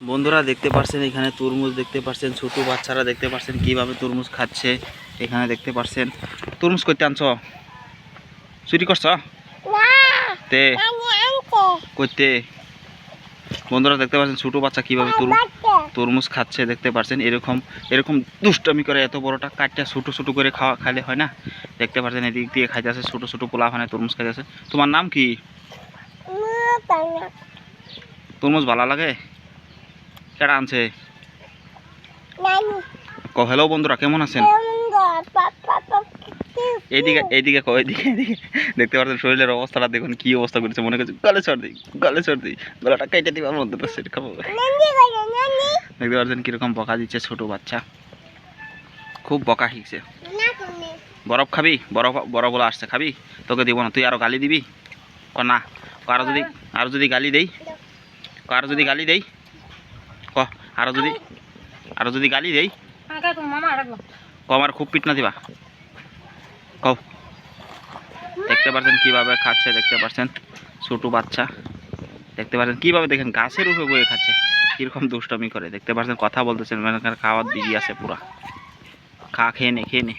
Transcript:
বন্ধুরা দেখতে পাচ্ছেন এখানে তরমুজ দেখতে পাচ্ছেন, ছোট বাচ্চারা দেখতে পাচ্ছেন কিভাবে তরমুজ খাচ্ছে। এখানে দেখতে পাচ্ছেন তরমুজ কইতে আনছ, চুরি করছ তে কইতে। বন্ধুরা দেখতে পাচ্ছেন ছোট বাচ্চা কিভাবে তরমুজ খাচ্ছে দেখতে পাচ্ছেন। এরকম দুষ্টামি করে এত বড়টা কাটটা ছোট ছোট করে খাইলে হয় না। দেখতে পাচ্ছেন এদিক দিয়ে খাইতেছে, ছোট ছোট পোলা ওখানে তরমুজ খাইতেছে। তোমার নাম কি? তরমুজ ভালো লাগে? কেডা আনছে? হ্যালো বন্ধুরা, কেমন আছেন? এইদিকে এইদিকে এইদিকে দেখতে পাচ্ছেন শরীরের অবস্থাটা দেখুন, কি অবস্থা করেছে। মনে করছে গলে সর্দি গলাটা কেটে দিবার মধ্যে তো সেটা খাবো। দেখতে পাচ্ছেন কিরকম বকা দিচ্ছে ছোট বাচ্চা, খুব বকা শিখছে। বরফ খাবি? বরফ বলে আসছে, খাবি? তোকে দিব না, তুই আরো গালি দিবি। না আরো যদি গালি দেই, ক আরো যদি গালি দেই আমার খুব পিটনা দিবা। কও। দেখতে পাচ্ছেন কিভাবে খাচ্ছে, দেখতে পাচ্ছেন ছোট বাচ্চা। দেখতে পাচ্ছেন কিভাবে, দেখেন গাছের উপরে বয়ে খাচ্ছে, কিরকম দুষ্টামি করে। দেখতে পাচ্ছেন কথা বলতেছেন, মানে খাওয়ার দিদি আছে পুরা। খেয়ে নে।